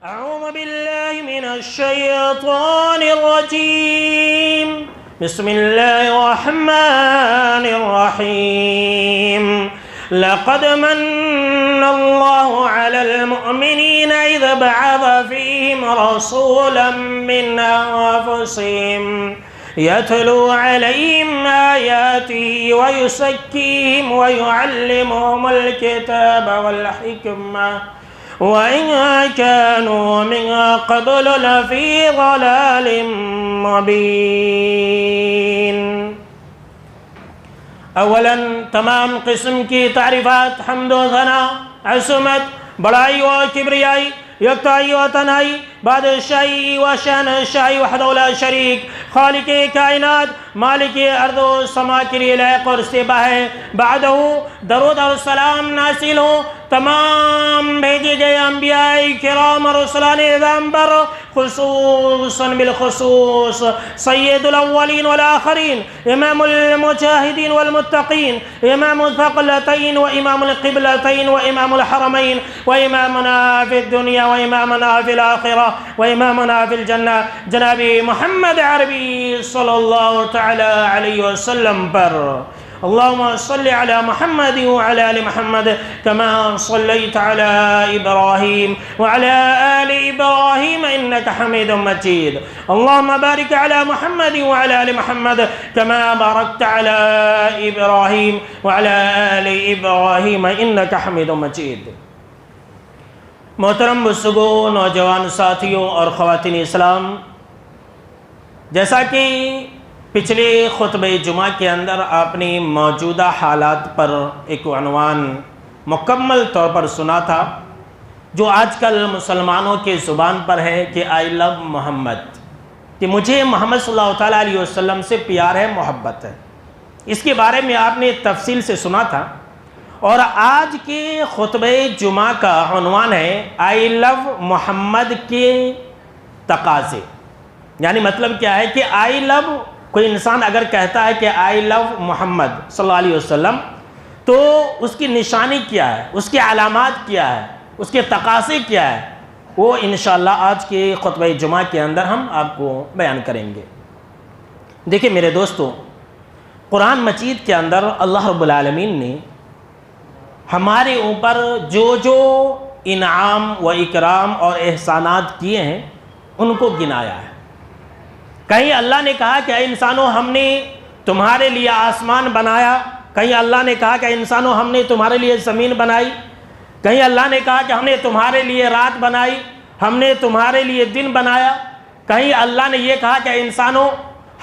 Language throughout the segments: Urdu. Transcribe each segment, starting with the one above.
أعوذ بالله من الشيطان الرجيم بسم الله الرحمن الرحيم لقد من الله على المؤمنين إذ بعث فيهم رسولا من أنفسهم يتلو عليهم آياته ويزكيهم ويعلمهم الكتاب والحكمة وإن كانوا من قبل لفي ضلال مبين. اولا تمام قسم کی تعریفات، حمد و ثنا، عصمت، بڑائی و کبریائی، یکتائی و تنہائی، بادشاہی و شہنشاہی وحدہ لا شریک، خالق کائنات، مالک ارض و سما کے لیے لائق اور استباح ہے. بعدہ درود اور سلام نازل ہو تمام بھیجے گئے انبیاء کرام اور رسولان اعظام پر، خصوصاً بالخصوص سید الاولین والآخرین، امام المجاہدین والمتقین، امام الثقلتین و امام القبلتین و امام الحرمین و امامنا فی الدنیا و امامنا فی الآخرہ و امامنا فی الجنہ جناب محمد عربی صلی اللہ تعالی علیہ وسلم پر. اللهم صل على محمد وعلى آل محمد كما صليت على إبراهيم وعلى آل إبراهيم إنك حميد مجيد. اللهم بارك على محمد وعلى آل محمد كما باركت على إبراهيم وعلى آل إبراهيم إنك حميد مجيد. محترم بزرگوں، نوجوان ساتھیوں اور خواتین اسلام، جیسا کہ پچھلے خطبہ جمعہ کے اندر آپ نے موجودہ حالات پر ایک عنوان مکمل طور پر سنا تھا جو آج کل مسلمانوں کے زبان پر ہے کہ آئی لو محمد، کہ مجھے محمد صلی اللہ تعالیٰ علیہ وسلم سے پیار ہے، محبت ہے. اس کے بارے میں آپ نے تفصیل سے سنا تھا. اور آج کے خطبہ جمعہ کا عنوان ہے آئی لو محمد کے تقاضے. یعنی مطلب کیا ہے کہ آئی لو، کوئی انسان اگر کہتا ہے کہ آئی لو محمد صلی اللہ علیہ وسلم تو اس کی نشانی کیا ہے، اس کی علامات کیا ہے، اس کے تقاضے کیا ہے، وہ انشاءاللہ آج کے خطبہ جمعہ کے اندر ہم آپ کو بیان کریں گے. دیکھیں میرے دوستو، قرآن مجید کے اندر اللہ رب العالمین نے ہمارے اوپر جو جو انعام و اکرام اور احسانات کیے ہیں ان کو گنایا ہے. کہیں اللہ نے کہا کہ اے انسانوں ہم نے تمہارے لیے آسمان بنایا، کہیں اللہ نے کہا کہ اے انسانوں ہم نے تمہارے لیے زمین بنائی، کہیں اللہ نے کہا کہ ہم نے تمہارے لیے رات بنائی، ہم نے تمہارے لیے دن بنایا، کہیں اللہ نے یہ کہا کہ اے انسانوں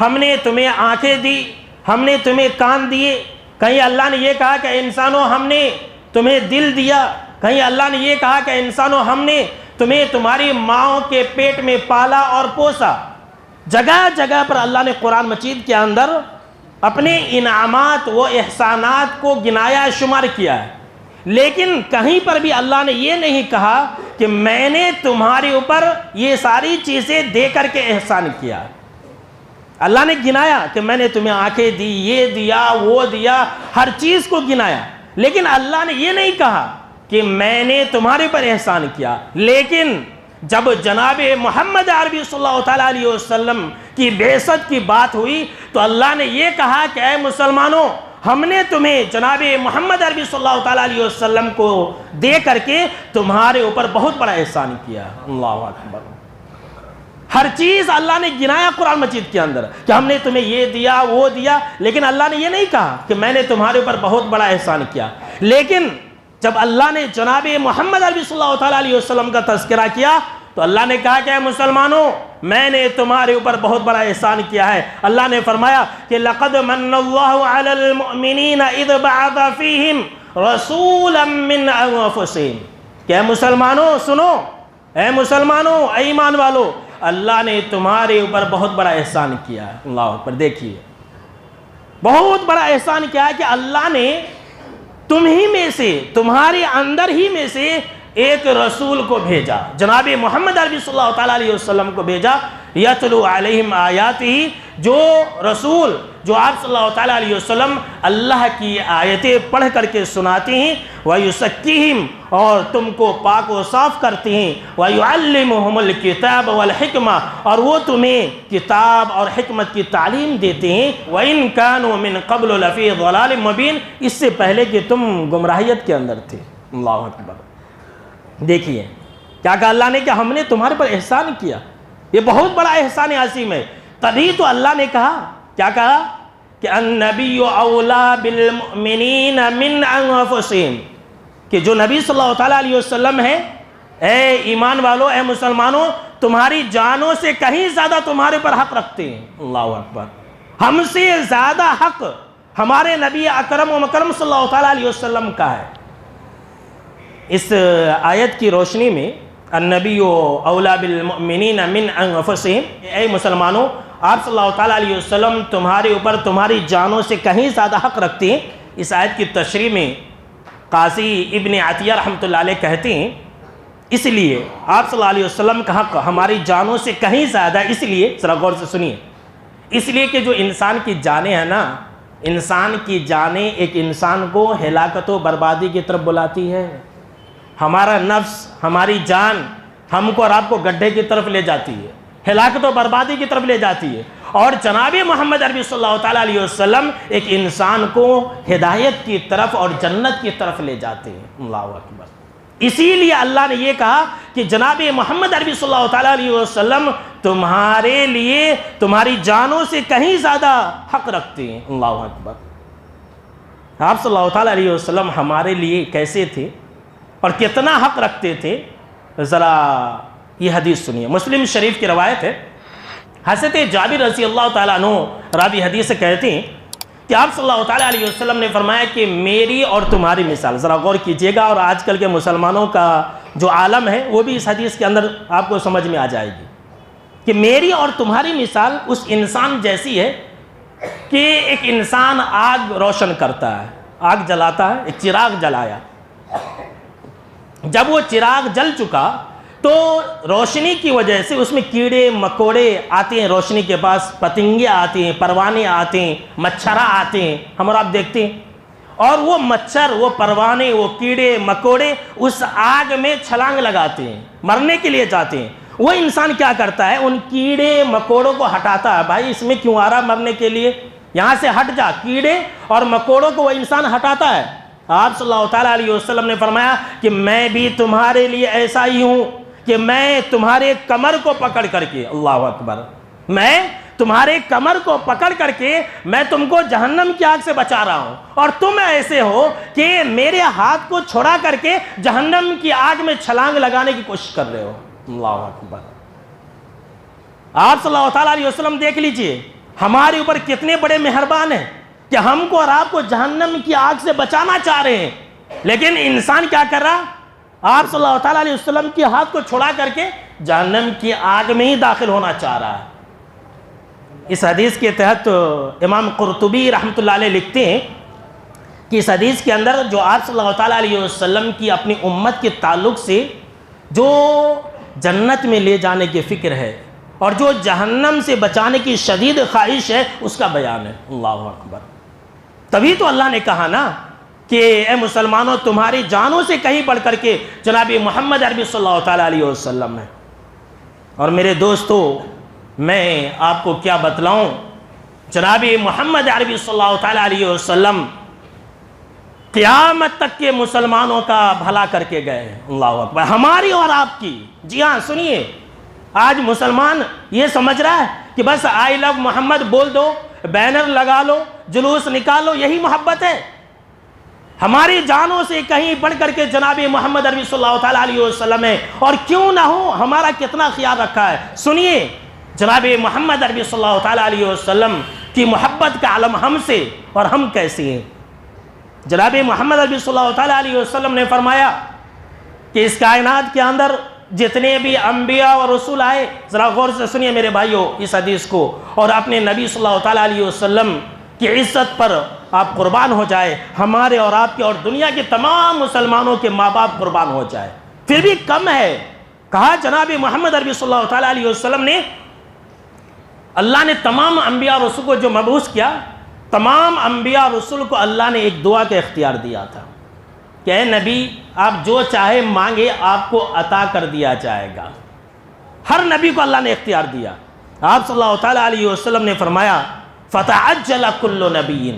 ہم نے تمہیں آنکھیں دی، ہم نے تمہیں کان دیے، کہیں اللہ نے یہ کہا کہ اے انسانوں ہم نے تمہیں دل دیا، کہیں اللہ نے یہ کہا کہ اے انسانوں ہم نے تمہیں تمہاری ماؤں کے پیٹ میں پالا اور پوسا. جگہ جگہ پر اللہ نے قرآن مجید کے اندر اپنے انعامات و احسانات کو گنایا شمار کیا ہے. لیکن کہیں پر بھی اللہ نے یہ نہیں کہا کہ میں نے تمہارے اوپر یہ ساری چیزیں دے کر کے احسان کیا. اللہ نے گنایا کہ میں نے تمہیں آنکھیں دی، یہ دیا، وہ دیا، ہر چیز کو گنایا. لیکن اللہ نے یہ نہیں کہا کہ میں نے تمہارے پر احسان کیا. لیکن جب جناب محمد عربی صلی اللہ تعالیٰ علیہ وسلم کی بعثت کی بات ہوئی تو اللہ نے یہ کہا کہ اے مسلمانوں ہم نے تمہیں جناب محمد عربی صلی اللہ تعالیٰ علیہ وسلم کو دے کر کے تمہارے اوپر بہت بڑا احسان کیا. اللہ اکبر. ہر چیز اللہ نے گنایا قرآن مجید کے اندر کہ ہم نے تمہیں یہ دیا، وہ دیا. لیکن اللہ نے یہ نہیں کہا کہ میں نے تمہارے اوپر بہت بڑا احسان کیا. لیکن جب اللہ نے جناب محمد عربی صلی اللہ تعالیٰ علیہ وسلم کا تذکرہ کیا تو اللہ نے کہا کہ اے مسلمانوں میں نے تمہارے اوپر بہت بڑا احسان کیا ہے. اللہ نے فرمایا کہ لقد من اللہ علی المؤمنین اذ بعث فیہم رسولا من انفسہم. کہ اے مسلمانوں سنو، اے مسلمانوں، اے ایمان والو، اللہ نے تمہارے اوپر بہت بڑا احسان کیا ہے. اللہ اکبر. دیکھیے بہت بڑا احسان کیا ہے کہ اللہ نے تم ہی میں سے، تمہارے اندر ہی میں سے ایک رسول کو بھیجا، جناب محمد عربی صلی اللہ تعالیٰ علیہ وسلم کو بھیجا، یتلو علیہم آیاتہ، جو رسول جو آپ صلی اللہ تعالیٰ علیہ وسلم اللہ کی آیتیں پڑھ کر کے سناتے ہیں، وَيُسَكِّهِمْ، اور تم کو پاک و صاف کرتے ہیں، وَيُعَلِّمُهُمُ الْكِتَابَ وَالْحِكْمَةَ، اور وہ تمہیں کتاب اور حکمت کی تعلیم دیتے ہیں، وَإِن كَانُوا مِن قَبْلُ لَفِي ضَلَالٍ مُبِينٍ، اس سے پہلے کہ تم گمراہیت کے اندر تھے۔ اللہ اکبر۔ دیکھیے کیا کہا اللہ نے کہ ہم نے تمہارے پر احسان کیا، یہ بہت بڑا احسان عظیم ہے۔ تبھی تو اللہ نے کہا، کیا کہا کہ النبی اولا بالمؤمنین من انفسہم، کہ جو نبی صلی اللہ تعالیٰ علیہ وسلم ہے، اے ایمان والو، اے مسلمانوں، تمہاری جانوں سے کہیں زیادہ تمہارے پر حق رکھتے ہیں۔ اللہ اکبر۔ ہم سے زیادہ حق ہمارے نبی اکرم و مکرم صلی اللہ تعالیٰ علیہ وسلم کا ہے۔ اس آیت کی روشنی میں النبی اولا بالمؤمنین من انفسہم، اے مسلمانوں، آپ صلی اللہ تعالیٰ علیہ وسلم تمہارے اوپر تمہاری جانوں سے کہیں زیادہ حق رکھتے ہیں۔ اس آیت کی تشریح میں قاضی ابن عطیہ رحمۃ اللہ علیہ کہتے ہیں، اس لیے آپ صلی اللہ علیہ وسلم کا حق ہماری جانوں سے کہیں زیادہ، اس لیے ذرا غور سے سنیے، اس لیے کہ جو انسان کی جانیں ہیں نا، انسان کی جانیں ایک انسان کو ہلاکت و بربادی کی طرف بلاتی ہے۔ ہمارا نفس، ہماری جان ہم کو اور آپ کو گڈھے کی طرف لے جاتی ہے، ہلاکت و بربادی کی طرف لے جاتی ہے، اور جناب محمد عربی صلی اللہ تعالیٰ علیہ وسلم ایک انسان کو ہدایت کی طرف اور جنت کی طرف لے جاتے ہیں۔ اللہ اکبر۔ اسی لیے اللہ نے یہ کہا کہ جناب محمد عربی صلی اللہ تعالیٰ علیہ وسلم تمہارے لیے تمہاری جانوں سے کہیں زیادہ حق رکھتے ہیں۔ اللہ اکبر۔ آپ صلی اللہ تعالیٰ علیہ وسلم ہمارے لیے کیسے تھے اور کتنا حق رکھتے تھے، ذرا یہ حدیث سنیے۔ مسلم شریف کی روایت ہے، حضرت جابر رضی اللہ تعالیٰ عنہ راوی حدیث سے کہتے ہیں کہ آپ صلی اللہ تعالیٰ علیہ وسلم نے فرمایا کہ میری اور تمہاری مثال، ذرا غور کیجئے گا، اور آج کل کے مسلمانوں کا جو عالم ہے وہ بھی اس حدیث کے اندر آپ کو سمجھ میں آ جائے گی، کہ میری اور تمہاری مثال اس انسان جیسی ہے کہ ایک انسان آگ روشن کرتا ہے، آگ جلاتا ہے، ایک چراغ جلایا، جب وہ چراغ جل چکا تو روشنی کی وجہ سے اس میں کیڑے مکوڑے آتے ہیں، روشنی کے پاس پتنگے آتے ہیں، پروانے آتے ہیں، مچھرہ آتے ہیں، ہم اور آپ دیکھتے ہیں، اور وہ مچھر، وہ پروانے، وہ کیڑے مکوڑے اس آگ میں چھلانگ لگاتے ہیں، مرنے کے لیے جاتے ہیں۔ وہ انسان کیا کرتا ہے، ان کیڑے مکوڑوں کو ہٹاتا ہے، بھائی اس میں کیوں آ رہا مرنے کے لیے، یہاں سے ہٹ جا۔ کیڑے اور مکوڑوں کو وہ انسان ہٹاتا ہے۔ آپ صلی اللہ تعالیٰ علیہ وسلم نے فرمایا کہ میں بھی تمہارے لیے ایسا ہی ہوں کہ میں تمہارے کمر کو پکڑ کر کے، اللہ اکبر، میں تمہارے کمر کو پکڑ کر کے میں تم کو جہنم کی آگ سے بچا رہا ہوں، اور تم ایسے ہو کہ میرے ہاتھ کو چھڑا کر کے جہنم کی آگ میں چھلانگ لگانے کی کوشش کر رہے ہو۔ اللہ اکبر۔ آپ صلی اللہ تعالیٰ علیہ وسلم دیکھ لیجئے ہمارے اوپر کتنے بڑے مہربان ہیں کہ ہم کو اور آپ کو جہنم کی آگ سے بچانا چاہ رہے ہیں، لیکن انسان کیا کر رہا، آپ صلی اللہ تعالیٰ علیہ وسلم کے ہاتھ کو چھڑا کر کے جہنم کی آگ میں ہی داخل ہونا چاہ رہا ہے۔ اس حدیث کے تحت امام قرطبی رحمۃ اللہ علیہ لکھتے ہیں کہ اس حدیث کے اندر جو آپ صلی اللہ تعالیٰ علیہ وسلم کی اپنی امت کے تعلق سے جو جنت میں لے جانے کی فکر ہے اور جو جہنم سے بچانے کی شدید خواہش ہے، اس کا بیان ہے۔ اللہ اکبر۔ تبھی تو اللہ نے کہا نا کہ اے مسلمانوں، تمہاری جانوں سے کہیں بڑھ کر کے جناب محمد عربی صلی اللہ تعالیٰ علیہ وسلم ہے۔ اور میرے دوستو، میں آپ کو کیا بتلاؤں، جناب محمد عربی صلی اللہ تعالیٰ علیہ وسلم قیامت تک کے مسلمانوں کا بھلا کر کے گئے ہیں۔ اللہ اکبر۔ ہماری اور آپ کی، جی ہاں سنیے، آج مسلمان یہ سمجھ رہا ہے کہ بس آئی لو محمد بول دو، بینر لگا لو، جلوس نکالو، یہی محبت ہے۔ ہماری جانوں سے کہیں بڑھ کر کے جناب محمد عربی صلی اللہ تعالیٰ علیہ وسلم ہے، اور کیوں نہ ہو، ہمارا کتنا خیال رکھا ہے۔ سنیے جناب محمد عربی صلی اللہ تعالیٰ علیہ وسلم کی محبت کا علم ہم سے اور ہم کیسے ہیں۔ جناب محمد عربی صلی اللہ تعالیٰ علیہ وسلم نے فرمایا کہ اس کائنات کے اندر جتنے بھی انبیاء اور رسول آئے، ذرا غور سے سنیے میرے بھائیوں اس حدیث کو، اور اپنے نبی صلی اللہ تعالیٰ علیہ وسلم کی عزت پر آپ قربان ہو جائے، ہمارے اور آپ کے اور دنیا کے تمام مسلمانوں کے ماں باپ قربان ہو جائے۔ پھر بھی کم ہے. کہا جناب محمد عربی صلی اللہ تعالیٰ علیہ وسلم نے، اللہ نے تمام انبیاء رسول کو جو مبعوث کیا، تمام انبیاء رسول کو اللہ نے ایک دعا کا اختیار دیا تھا کہ اے نبی آپ جو چاہے مانگے آپ کو عطا کر دیا جائے گا. ہر نبی کو اللہ نے اختیار دیا. آپ صلی اللہ تعالیٰ علیہ وسلم نے فرمایا فتعجل کل نبی،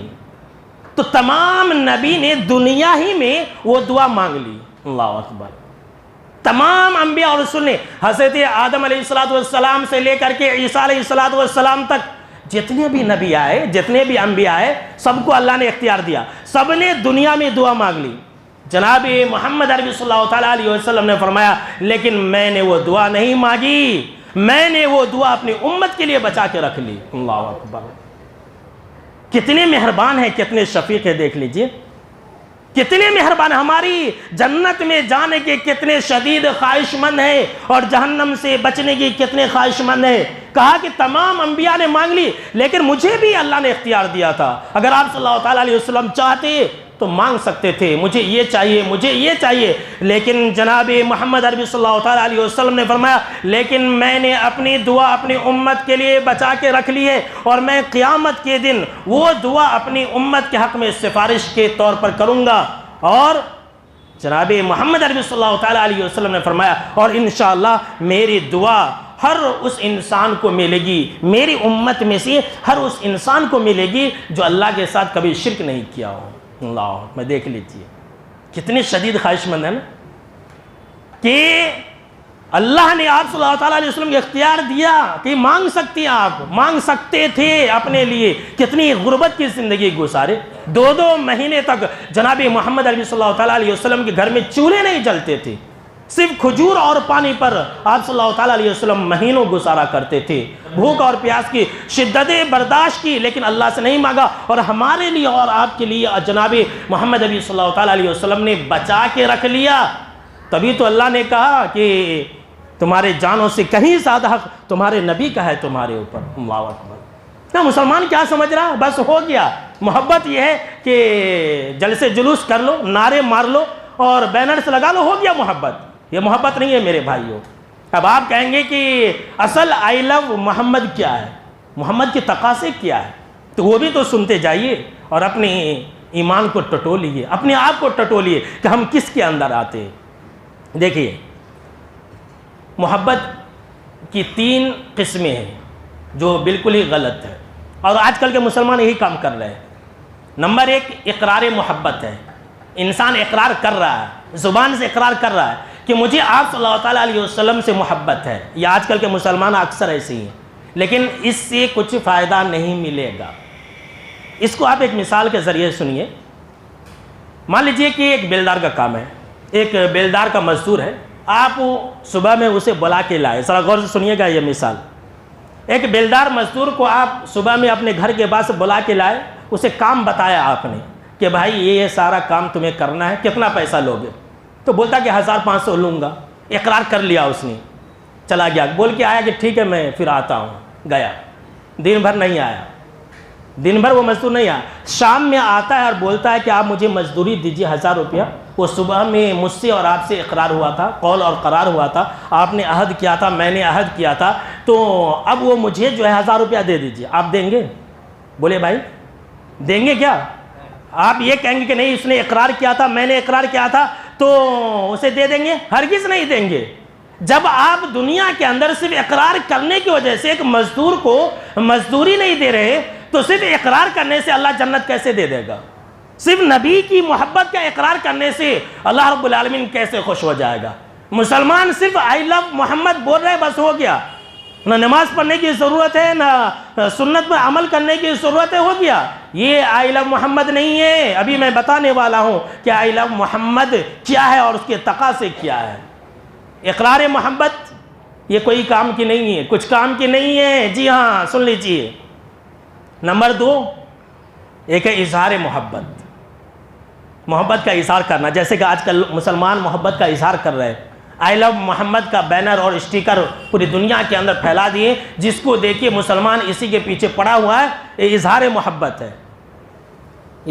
تو تمام نبی نے دنیا ہی میں وہ دعا مانگ لی. اللہ اکبر. تمام انبیاء اور رسول نے، حضرت آدم علیہ السلام سے لے کر کے عیسیٰ علیہ السلام تک جتنے بھی نبی آئے، جتنے بھی انبیاء آئے، سب کو اللہ نے اختیار دیا. سب نے دنیا میں دعا مانگ لی. جناب محمد عربی صلی اللہ تعالیٰ علیہ وسلم نے فرمایا لیکن میں نے وہ دعا نہیں مانگی، میں نے وہ دعا اپنی امت کے لیے بچا کے رکھ لی. اللہ اکبر. کتنے مہربان ہیں، کتنے شفیق ہیں، دیکھ لیجئے کتنے مہربان. ہماری جنت میں جانے کے کتنے شدید خواہش مند ہیں اور جہنم سے بچنے کی کتنے خواہش مند ہیں. کہا کہ تمام انبیاء نے مانگ لی لیکن مجھے بھی اللہ نے اختیار دیا تھا. اگر آپ صلی اللہ تعالیٰ علیہ وسلم چاہتے تو مانگ سکتے تھے، مجھے یہ چاہیے، مجھے یہ چاہیے. لیکن جناب محمد عربی صلی اللہ تعالیٰ علیہ وسلم نے فرمایا لیکن میں نے اپنی دعا اپنی امت کے لیے بچا کے رکھ لی ہے، اور میں قیامت کے دن وہ دعا اپنی امت کے حق میں سفارش کے طور پر کروں گا. اور جناب محمد عربی صلی اللہ تعالیٰ علیہ وسلم نے فرمایا اور انشاءاللہ میری دعا ہر اس انسان کو ملے گی، میری امت میں سے ہر اس انسان کو ملے گی جو اللہ کے ساتھ کبھی شرک نہیں کیا ہو. اللہ میں دیکھ لیجیے کتنی شدید خواہش مند ہے نا کہ اللہ نے آپ صلی اللہ تعالیٰ علیہ وسلم کو اختیار دیا کہ مانگ سکتی ہیں، آپ مانگ سکتے تھے اپنے لیے. کتنی غربت کی زندگی گزارے، 2 مہینے تک جناب محمد عربی صلی اللہ تعالیٰ علیہ وسلم کے گھر میں چولہے نہیں جلتے تھے، صرف کھجور اور پانی پر آپ صلی اللہ تعالیٰ علیہ وسلم مہینوں گزارا کرتے تھے. بھوک اور پیاس کی شدتیں برداشت کی لیکن اللہ سے نہیں مانگا. اور ہمارے لیے اور آپ کے لیے جناب محمد عربی صلی اللہ تعالیٰ علیہ وسلم نے بچا کے رکھ لیا. تبھی تو اللہ نے کہا کہ تمہارے جانوں سے کہیں زیادہ حق تمہارے نبی کا ہے تمہارے اوپر. اللہ اکبر. نا مسلمان کیا سمجھ رہا، بس ہو گیا. محبت یہ ہے کہ جلسے جلوس کر لو، نعرے مار لو اور بینرز لگا لو، ہو گیا محبت. یہ محبت نہیں ہے میرے بھائیوں. اب آپ کہیں گے کہ اصل آئی لو محمد کیا ہے، محمد کے تقاضے کیا ہے، تو وہ بھی تو سنتے جائیے اور اپنے ایمان کو ٹٹولیے، اپنے آپ کو ٹٹولیے کہ ہم کس کے اندر آتے ہیں. دیکھیے محبت کی 3 قسمیں ہیں جو بالکل ہی غلط ہے اور آج کل کے مسلمان یہی کام کر رہے ہیں. نمبر 1 اقرار محبت ہے. انسان اقرار کر رہا ہے، زبان سے اقرار کر رہا ہے کہ مجھے آپ صلی اللہ تعالیٰ علیہ وسلم سے محبت ہے. یہ آج کل کے مسلمان اکثر ایسے ہی ہیں لیکن اس سے کچھ فائدہ نہیں ملے گا. اس کو آپ ایک مثال کے ذریعے سنیے. مان لیجئے کہ ایک بیلدار کا کام ہے، ایک بیلدار کا مزدور ہے، آپ صبح میں اسے بلا کے لائے. ذرا غور سے سنیے گا یہ مثال. ایک بیلدار مزدور کو آپ صبح میں اپنے گھر کے پاس بلا کے لائے، اسے کام بتایا آپ نے کہ بھائی یہ سارا کام تمہیں کرنا ہے، کتنا پیسہ لوگے؟ تو بولتا کہ 1500 لوں گا. اقرار کر لیا اس نے، چلا گیا، بول کے آیا کہ ٹھیک ہے میں پھر آتا ہوں. گیا، دن بھر نہیں آیا، دن بھر وہ مزدور نہیں آیا. شام میں آتا ہے اور بولتا ہے کہ آپ مجھے مزدوری دیجیے 1000 روپیہ. وہ صبح میں مجھ سے اور آپ سے اقرار ہوا تھا، قول اور قرار ہوا تھا، آپ نے عہد کیا تھا، میں نے عہد کیا تھا، تو اب وہ مجھے جو ہے 1000 روپیہ دے دیجیے. آپ دیں گے؟ بولے بھائی دیں گے کیا؟ آپ یہ کہیں گے کہ نہیں اس نے اقرار کیا تھا، میں نے اقرار کیا تھا تو اسے دے دیں گے؟ ہرگز نہیں دیں گے. جب آپ دنیا کے اندر صرف اقرار کرنے کی وجہ سے ایک مزدور کو مزدوری نہیں دے رہے تو صرف اقرار کرنے سے اللہ جنت کیسے دے دے گا؟ صرف نبی کی محبت کا اقرار کرنے سے اللہ رب العالمین کیسے خوش ہو جائے گا؟ مسلمان صرف آئی لو محمد بول رہے بس ہو گیا، نہ نماز پڑھنے کی ضرورت ہے نہ سنت میں عمل کرنے کی ضرورت ہے، ہو گیا. یہ آئی لو محمد نہیں ہے. ابھی میں بتانے والا ہوں کہ آئی لو محمد کیا ہے اور اس کے تقاضے کیا ہے. اقرار محبت یہ کوئی کام کی نہیں ہے، کچھ کام کی نہیں ہے. جی ہاں سن لیجئے. نمبر 2 ایک ہے اظہار محبت. محبت کا اظہار کرنا، جیسے کہ آج کل مسلمان محبت کا اظہار کر رہے ہیں. آئی لو محمد کا بینر اور اسٹیکر پوری دنیا کے اندر پھیلا دیے، جس کو دیکھیے مسلمان اسی کے پیچھے پڑا ہوا ہے. یہ اظہار محبت ہے.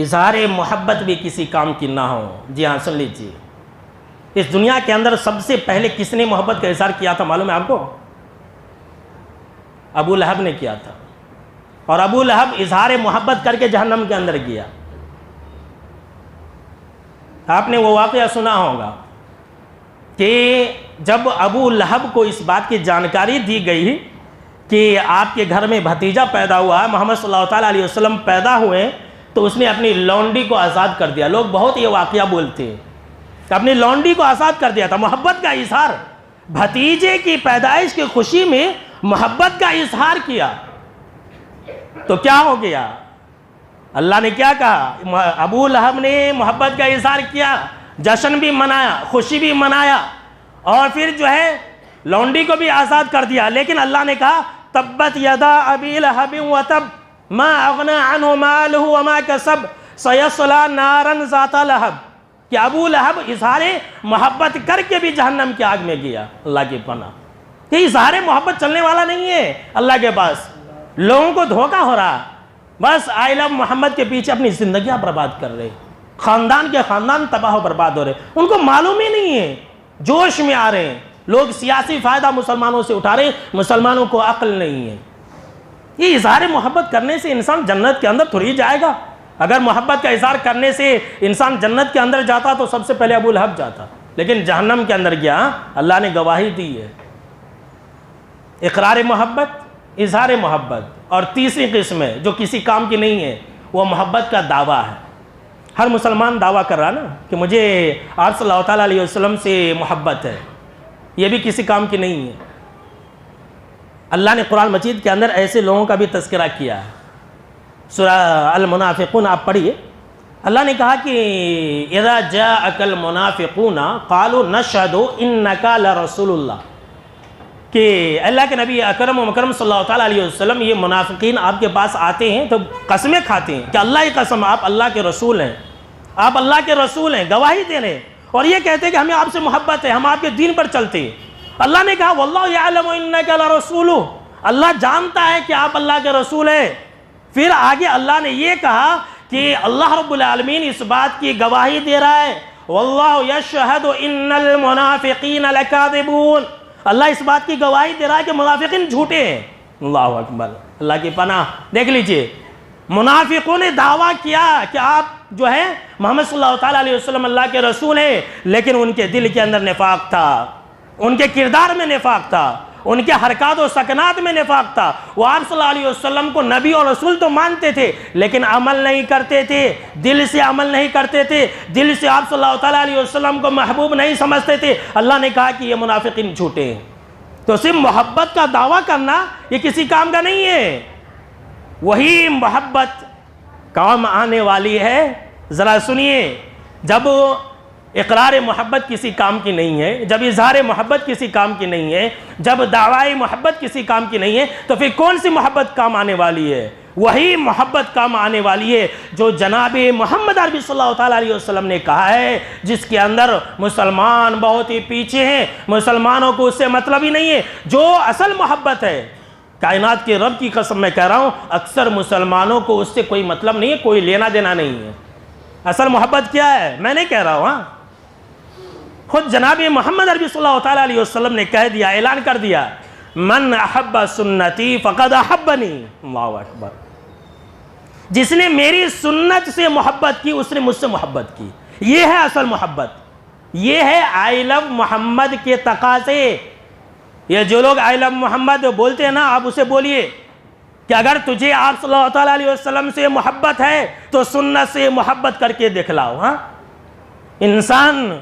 اظہار محبت بھی کسی کام کی نہ ہو. جی ہاں سن لیجیے. اس دنیا کے اندر سب سے پہلے کس نے محبت کا اظہار کیا تھا معلوم ہے آپ کو؟ ابو لہب نے کیا تھا، اور ابو لہب اظہار محبت کر کے جہنم کے اندر گیا۔ آپ نے وہ واقعہ سنا ہوگا کہ جب ابو لہب کو اس بات کی جانکاری دی گئی کہ آپ کے گھر میں بھتیجا پیدا ہوا ہے، محمد صلی اللہ تعالیٰ علیہ وسلم پیدا ہوئے، تو اس نے اپنی لونڈی کو آزاد کر دیا۔ لوگ بہت یہ واقعہ بولتے ہیں کہ اپنی لونڈی کو آزاد کر دیا تھا، محبت کا اظہار، بھتیجے کی پیدائش کی خوشی میں محبت کا اظہار کیا۔ تو کیا ہو گیا؟ اللہ نے کیا کہا؟ ابو لہب نے محبت کا اظہار کیا، جشن بھی منایا، خوشی بھی منایا، اور پھر جو ہے لونڈی کو بھی آزاد کر دیا۔ لیکن اللہ نے کہا تبت یدا ابی لہب وتب ما اغنى عنه ماله وما کسب سیصلی نارا ذات لہب، کہ ابو لہب اظہار محبت کر کے بھی جہنم کی آگ میں گیا۔ اللہ کی پناہ، یہ اظہار محبت چلنے والا نہیں ہے اللہ کے پاس۔ لوگوں کو دھوکہ ہو رہا، بس آئی لو محمد کے پیچھے اپنی زندگیاں برباد کر رہے، خاندان کے خاندان تباہ و برباد ہو رہے، ان کو معلوم ہی نہیں ہے، جوش میں آ رہے ہیں لوگ، سیاسی فائدہ مسلمانوں سے اٹھا رہے ہیں، مسلمانوں کو عقل نہیں ہے۔ یہ اظہار محبت کرنے سے انسان جنت کے اندر تھوڑی جائے گا۔ اگر محبت کا اظہار کرنے سے انسان جنت کے اندر جاتا تو سب سے پہلے ابو لہب جاتا، لیکن جہنم کے اندر گیا۔ اللہ نے گواہی دی ہے، اقرار محبت، اظہار محبت، اور تیسری قسم ہے جو کسی کام کی نہیں ہے، وہ محبت کا دعویٰ ہے۔ ہر مسلمان دعویٰ کر رہا نا کہ مجھے آپ صلی اللہ تعالیٰ علیہ وسلم سے محبت ہے، یہ بھی کسی کام کی نہیں ہے۔ اللہ نے قرآن مجید کے اندر ایسے لوگوں کا بھی تذکرہ کیا ہے۔ سورہ المنافقون آپ پڑھیے، اللہ نے کہا کہ اذا جاءک المنافقون قالوا نشهد انک لرسول اللہ، کہ اللہ کے نبی اکرم و مکرم صلی اللہ تعالیٰ علیہ وسلم یہ منافقین آپ کے پاس آتے ہیں تو قسمیں کھاتے ہیں کہ اللہ کی قسم آپ اللہ کے رسول ہیں، آپ اللہ کے رسول ہیں، گواہی دے رہے ہیں، اور یہ کہتے ہیں کہ ہمیں آپ سے محبت ہے، ہم آپ کے دین پر چلتے ہیں۔ اللہ نے کہا واللہ یعلم انک لرسولہ، اللہ جانتا ہے کہ آپ اللہ کے رسول ہیں۔ پھر آگے اللہ نے یہ کہا کہ اللہ رب العالمین اس بات کی گواہی دے رہا ہے واللہ یشہد ان المنافقین لکاذبون، اللہ اس بات کی گواہی دے رہا ہے کہ منافقین جھوٹے ہیں۔ اللہ اکبر، اللہ کی پناہ۔ دیکھ لیجئے، منافقوں نے دعویٰ کیا کہ آپ جو ہے محمد صلی اللہ تعالیٰ علیہ وسلم اللہ کے رسول ہیں، لیکن ان کے دل کے اندر نفاق تھا، ان کے کردار میں نفاق تھا، ان کے حرکات و سکنات میں نفاق تھا۔ وہ آپ صلی اللہ علیہ وسلم کو نبی اور رسول تو مانتے تھے، لیکن عمل نہیں کرتے تھے، دل سے عمل نہیں کرتے تھے، دل سے آپ صلی اللہ تعالیٰ علیہ وسلم کو محبوب نہیں سمجھتے تھے۔ اللہ نے کہا کہ یہ منافقین جھوٹے ہیں۔ تو صرف محبت کا دعویٰ کرنا یہ کسی کام کا نہیں ہے، وہی محبت کام آنے والی ہے۔ ذرا سنیے، جب اقرار محبت کسی کام کی نہیں ہے، جب اظہار محبت کسی کام کی نہیں ہے، جب دعوی محبت کسی کام کی نہیں ہے، تو پھر کون سی محبت کام آنے والی ہے؟ وہی محبت کام آنے والی ہے جو جناب محمد عربی صلی اللہ تعالیٰ علیہ وسلم نے کہا ہے، جس کے اندر مسلمان بہت ہی پیچھے ہیں، مسلمانوں کو اس سے مطلب ہی نہیں ہے۔ جو اصل محبت ہے، کائنات کے رب کی قسم میں کہہ رہا ہوں، اکثر مسلمانوں کو اس سے کوئی مطلب نہیں ہے، کوئی لینا دینا نہیں ہے۔ اصل محبت کیا ہے؟ میں نہیں کہہ رہا ہوں، ہاں، خود جناب محمد عربی صلی اللہ تعالیٰ علیہ وسلم نے کہہ دیا، اعلان کر دیا، من احب سنتی فقد احبنی۔ اللہ اکبر، جس نے میری سنت سے محبت کی اس نے مجھ سے محبت کی۔ یہ ہے اصل محبت، یہ ہے آئی لو محمد کے تقاضے۔ یہ جو لوگ آئی لو محمد بولتے ہیں نا، آپ اسے بولیے کہ اگر تجھے آپ صلی اللہ تعالیٰ علیہ وسلم سے محبت ہے تو سنت سے محبت کر کے دکھلاؤ۔ ہاں، انسان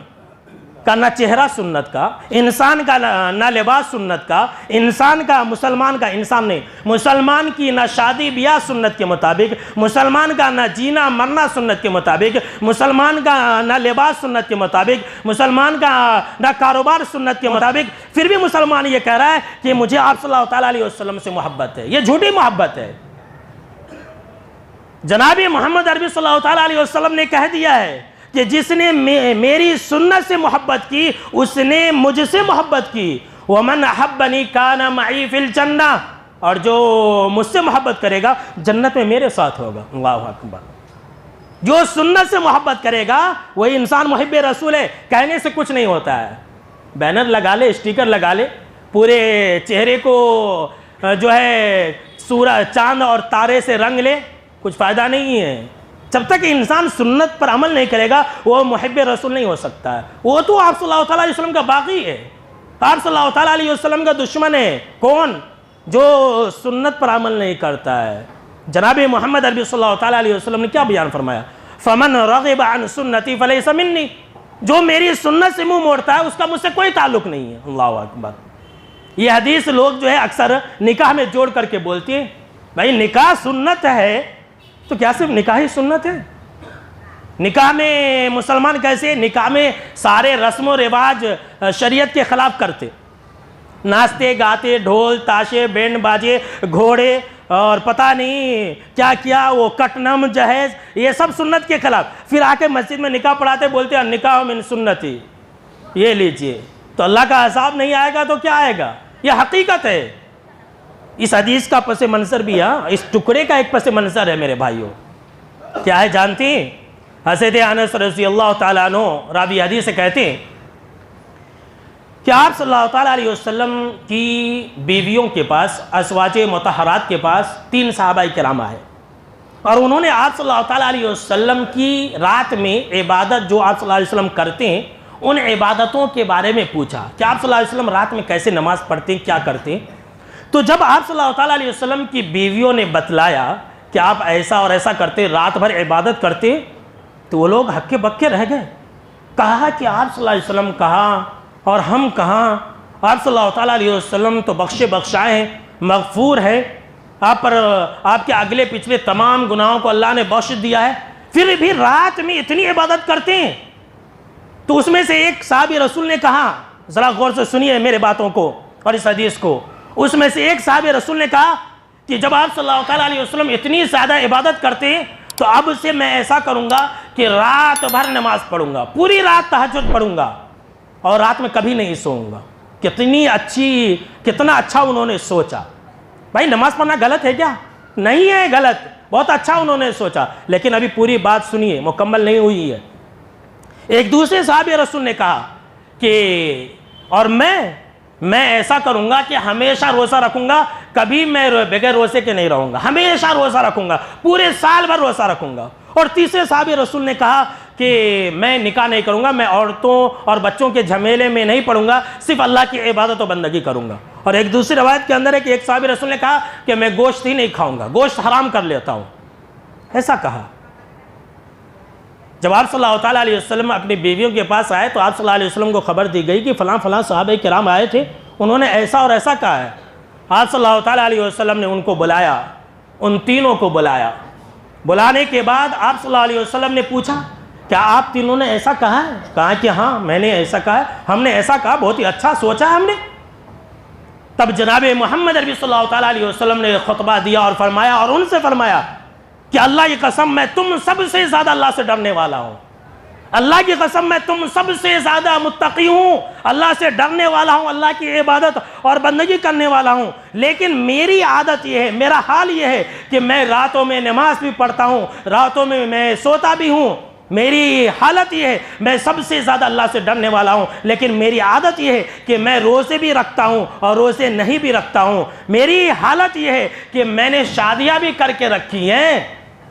کا نہ چہرہ سنت کا، انسان کا نہ لباس سنت کا، انسان کا، مسلمان کا، انسان نہیں، مسلمان کی نہ شادی بیاہ سنت کے مطابق، مسلمان کا نہ جینا مرنا سنت کے مطابق، مسلمان کا نہ لباس سنت کے مطابق، مسلمان کا نہ کاروبار سنت کے مطابق، پھر بھی مسلمان یہ کہہ رہا ہے کہ مجھے آپ صلی اللہ تعالیٰ علیہ وسلم سے محبت ہے۔ یہ جھوٹی محبت ہے۔ جناب محمد عربی صلی اللہ تعالیٰ علیہ وسلم نے کہہ دیا ہے کہ جس نے میری سنت سے محبت کی اس نے مجھ سے محبت کی۔ وَمَنْ أَحَبَّنِي كَانَ مَعِي فِي الْجَنَّةِ، اور جو مجھ سے محبت کرے گا جنت میں میرے ساتھ ہوگا۔ اللہ اکبر، جو سنت سے محبت کرے گا وہی انسان محب رسول ہے. کہنے سے کچھ نہیں ہوتا ہے. بینر لگا لے, اسٹیکر لگا لے, پورے چہرے کو جو ہے سورج چاند اور تارے سے رنگ لے, کچھ فائدہ نہیں ہے. جب تک انسان سنت پر عمل نہیں کرے گا وہ محب رسول نہیں ہو سکتا ہے. وہ تو آپ صلی اللہ تعالیٰ علیہ وسلم کا باغی ہے, آپ صلی اللہ تعالیٰ علیہ وسلم کا دشمن ہے. کون؟ جو سنت پر عمل نہیں کرتا ہے. جناب محمد عربی صلی اللہ تعالیٰ علیہ وسلم نے کیا بیان فرمایا؟ فمن رغب عن سنتی فلیس منی. جو میری سنت سے منہ موڑتا ہے اس کا مجھ سے کوئی تعلق نہیں ہے. اللہ اکبر. یہ حدیث لوگ جو ہے اکثر نکاح میں جوڑ کر کے بولتے ہیں. بھائی نکاح سنت ہے تو کیا صرف نکاح ہی سنت ہے؟ نکاح میں مسلمان کیسے؟ نکاح میں سارے رسم و رواج شریعت کے خلاف کرتے, ناچتے گاتے, ڈھول تاشے بینڈ باجے گھوڑے اور پتہ نہیں کیا کیا, وہ کٹنم جہیز, یہ سب سنت کے خلاف. پھر آ کے مسجد میں نکاح پڑھاتے, بولتے ہیں نکاح من سنتی, یہ لیجئے. تو اللہ کا عذاب نہیں آئے گا تو کیا آئے گا؟ یہ حقیقت ہے. اس حدیث کا پس منظر بھی اس ٹکڑے کا ایک پس منظر ہے میرے بھائیوں. کیا ہے جانتی ہیں؟ حضرت انس رضی اللہ تعالیٰ عنہ راوی حدیث سے کہتے ہیں کہ آپ صلی اللہ تعالیٰ علیہ وسلم کی بیویوں کے پاس, ازواج مطہرات کے پاس 3 صحابہ کرام آئے اور انہوں نے آپ صلی اللہ تعالیٰ علیہ وسلم کی رات میں عبادت جو آپ صلی اللہ علیہ وسلم کرتے ہیں ان عبادتوں کے بارے میں پوچھا کہ آپ صلی اللہ علیہ وسلم رات میں کیسے نماز پڑھتے ہیں, کیا کرتے ہیں. تو جب آپ صلی اللہ تعالیٰ علیہ وسلم کی بیویوں نے بتلایا کہ آپ ایسا اور ایسا کرتے, رات بھر عبادت کرتے, تو وہ لوگ ہکے بکے رہ گئے. کہا کہ آپ صلی اللہ علیہ وسلم کہاں اور ہم کہاں؟ آپ صلی اللہ تعالیٰ علیہ وسلم تو بخشے بخشائے ہیں, مغفور ہے, آپ پر آپ کے اگلے پچھلے تمام گناہوں کو اللہ نے بخش دیا ہے, پھر بھی رات میں اتنی عبادت کرتے ہیں. تو اس میں سے ایک صحابی رسول نے کہا, ذرا غور سے سنیے میرے باتوں کو اور اس حدیث کو, اس میں سے ایک صحابی رسول نے کہا کہ جب آپ صلی اللہ تعالیٰ علیہ وسلم اتنی زیادہ عبادت کرتے ہیں تو اب سے میں ایسا کروں گا کہ رات بھر نماز پڑھوں گا, پوری رات تہجد پڑھوں گا اور رات میں کبھی نہیں سوؤں گا. کتنا اچھا انہوں نے سوچا. بھائی نماز پڑھنا غلط ہے کیا؟ نہیں ہے غلط, بہت اچھا انہوں نے سوچا, لیکن ابھی پوری بات سنیے, مکمل نہیں ہوئی ہے. ایک دوسرے صحابی رسول نے کہا کہ اور میں ایسا کروں گا کہ ہمیشہ روزہ رکھوں گا, کبھی میں بغیر روزے کے نہیں رہوں گا, ہمیشہ روزہ رکھوں گا, پورے سال بھر روزہ رکھوں گا. اور تیسرے صحابی رسول نے کہا کہ میں نکاح نہیں کروں گا, میں عورتوں اور بچوں کے جھمیلے میں نہیں پڑوں گا, صرف اللہ کی عبادت و بندگی کروں گا. اور ایک دوسری روایت کے اندر ہے کہ ایک صحابی رسول نے کہا کہ میں گوشت ہی نہیں کھاؤں گا, گوشت حرام کر لیتا ہوں. ایسا کہا. جب آپ صلی اللہ تعالیٰ علیہ وسلم اپنی بیویوں کے پاس آئے تو آپ صلی اللہ علیہ وسلم کو خبر دی گئی کہ فلاں فلاں صحابہ کرام آئے تھے, انہوں نے ایسا اور ایسا کہا ہے. آپ صلی اللہ تعالیٰ علیہ وسلم نے ان کو بلایا, ان تینوں کو بلایا. بلانے کے بعد آپ صلی اللہ علیہ وسلم نے پوچھا کیا آپ تینوں نے ایسا کہا ہے؟ کہا کہ ہاں میں نے ایسا کہا ہے, ہم نے ایسا کہا, بہت ہی اچھا سوچا ہے ہم نے. تب جناب محمد عربی صلی اللہ تعالیٰ علیہ وسلم نے خطبہ دیا اور فرمایا, اور ان سے فرمایا کہ اللہ کی قسم میں تم سب سے زیادہ اللہ سے ڈرنے والا ہوں, اللہ کی قسم میں تم سب سے زیادہ متقی ہوں, اللہ سے ڈرنے والا ہوں, اللہ کی عبادت اور بندگی کرنے والا ہوں. لیکن میری عادت یہ ہے, میرا حال یہ ہے کہ میں راتوں میں نماز بھی پڑھتا ہوں, راتوں میں سوتا بھی ہوں. میری حالت یہ ہے میں سب سے زیادہ اللہ سے ڈرنے والا ہوں, لیکن میری عادت یہ ہے کہ میں روزے بھی رکھتا ہوں اور روزے نہیں بھی رکھتا ہوں. میری حالت یہ ہے کہ میں نے شادیاں بھی کر کے رکھی ہیں,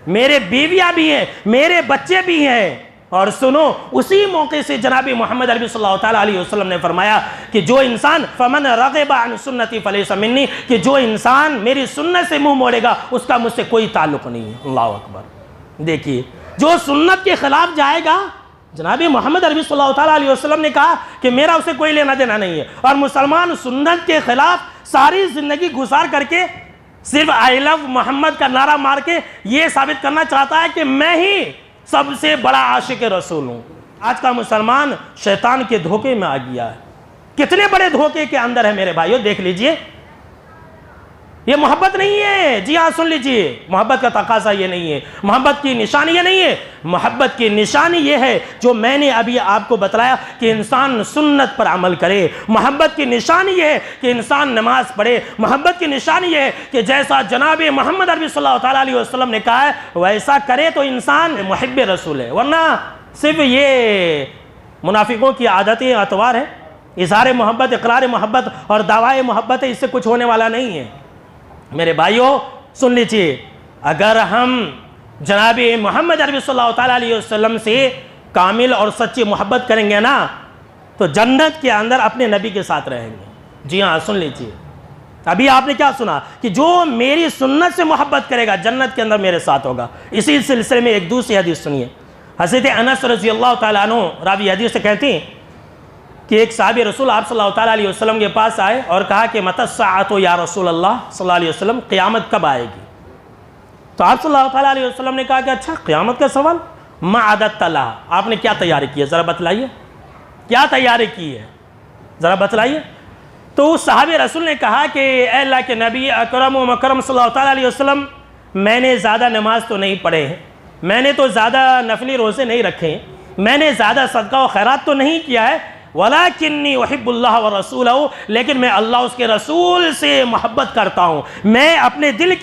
میرے بیویاں بھی ہیں, میرے بچے بھی ہیں. اور سنو, اسی موقع سے جناب محمد عربی صلی اللہ تعالیٰ علیہ وسلم نے فرمایا کہ جو انسان فمن رغب عن سنتی فلیس منی, کہ جو انسان میری سنت سے منہ موڑے گا اس کا مجھ سے کوئی تعلق نہیں ہے. اللہ اکبر. دیکھیے, جو سنت کے خلاف جائے گا, جناب محمد عربی صلی اللہ تعالیٰ علیہ وسلم نے کہا کہ میرا اسے کوئی لینا دینا نہیں ہے. اور مسلمان سنت کے خلاف ساری زندگی گزار کر کے صرف آئی لو محمد کا نعرہ مار کے یہ ثابت کرنا چاہتا ہے کہ میں ہی سب سے بڑا عاشق رسول ہوں. آج کا مسلمان شیطان کے دھوکے میں آ گیا ہے. کتنے بڑے دھوکے کے اندر ہے میرے بھائیوں, دیکھ لیجئے. یہ محبت نہیں ہے. جی ہاں سن لیجئے, محبت کا تقاضا یہ نہیں ہے, محبت کی نشانی یہ نہیں ہے. محبت کی نشانی یہ ہے جو میں نے ابھی آپ کو بتلایا کہ انسان سنت پر عمل کرے. محبت کی نشانی یہ ہے کہ انسان نماز پڑھے. محبت کی نشانی یہ ہے کہ جیسا جناب محمد عربی صلی اللہ تعالیٰ علیہ وسلم نے کہا ہے ویسا کرے تو انسان محب رسول ہے. ورنہ صرف یہ منافقوں کی عادتیں اطوار ہے. اظہار محبت, اقرار محبت اور دعوی محبت ہے, اس سے کچھ ہونے والا نہیں ہے. میرے بھائیوں سن لیجئے, اگر ہم جناب محمد عربی صلی اللہ تعالیٰ علیہ وسلم سے کامل اور سچی محبت کریں گے نا تو جنت کے اندر اپنے نبی کے ساتھ رہیں گے. جی ہاں سن لیجئے, ابھی آپ نے کیا سنا کہ جو میری سنت سے محبت کرے گا جنت کے اندر میرے ساتھ ہوگا. اسی سلسلے میں ایک دوسری حدیث سنیے. حضرت انس رضی اللہ تعالیٰ عنہ راوی حدیث سے کہتے ہیں کہ ایک صحابی رسول آپ صلی اللہ تعالیٰ علیہ وسلم کے پاس آئے اور کہا کہ متی الساعۃ یا رسول اللہ صلی اللہ علیہ وسلم, قیامت کب آئے گی؟ تو آپ صلی اللہ تعالیٰ علیہ وسلم نے کہا کہ اچھا قیامت کا سوال, ما عددت لہا, آپ نے کیا تیاری کی ہے ذرا بتلائیے, کیا تیاری کی ہے ذرا بتلائیے. تو اس صحابی رسول نے کہا کہ اے اللہ کے نبی اکرم و مکرم صلی اللہ تعالیٰ علیہ وسلم, میں نے زیادہ نماز تو نہیں پڑھے ہیں, میں نے تو زیادہ نفلی روزے نہیں رکھے ہیں, میں نے زیادہ صدقہ و خیرات تو نہیں کیا ہے, وَلَكِنِّي أُحِبُّ اللَّهَ وَرَسُولَهُ, لیکن میں اللہ اس کے رسول سے محبت کرتا ہوں. میں اپنے دل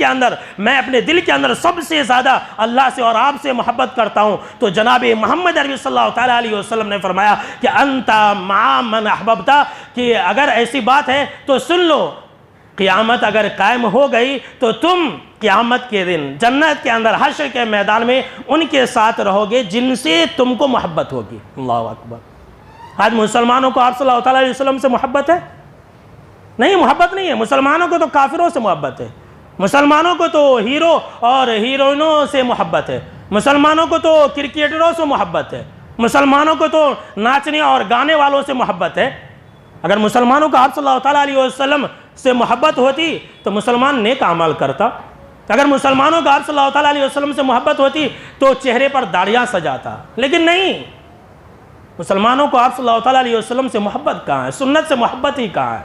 کے اندر سب سے زیادہ اللہ سے اور آپ سے محبت کرتا ہوں. تو جناب محمد عربی صلی اللہ تعالیٰ علیہ وسلم نے فرمایا کہ انت مع من احببت, کہ اگر ایسی بات ہے تو سن لو, قیامت اگر قائم ہو گئی تو تم قیامت کے دن جنت کے اندر حشر کے میدان میں ان کے ساتھ رہو گے جن سے تم کو محبت ہوگی. اللہ اکبر. آج مسلمانوں کو آپ صلی اللہ تعالیٰ علیہ وسلم سے محبت ہے؟ نہیں, محبت نہیں ہے. مسلمانوں کو تو کافروں سے محبت ہے, مسلمانوں کو تو ہیرو اور ہیروئنوں سے محبت ہے, مسلمانوں کو تو کرکٹروں سے محبت ہے, مسلمانوں کو تو ناچنے اور گانے والوں سے محبت ہے. اگر مسلمانوں کو آپ صلی اللہ تعالیٰ علیہ وسلم سے محبت ہوتی تو مسلمان نیک اعمال کرتا. اگر مسلمانوں کو آپ صلی اللہ تعالیٰ علیہ وسلم سے محبت ہوتی تو چہرے پر داڑیاں سجاتا. لیکن نہیں, مسلمانوں کو آپ صلی اللہ تعالیٰ علیہ وسلم سے محبت کہاں ہے, سنت سے محبت ہی کہاں ہے.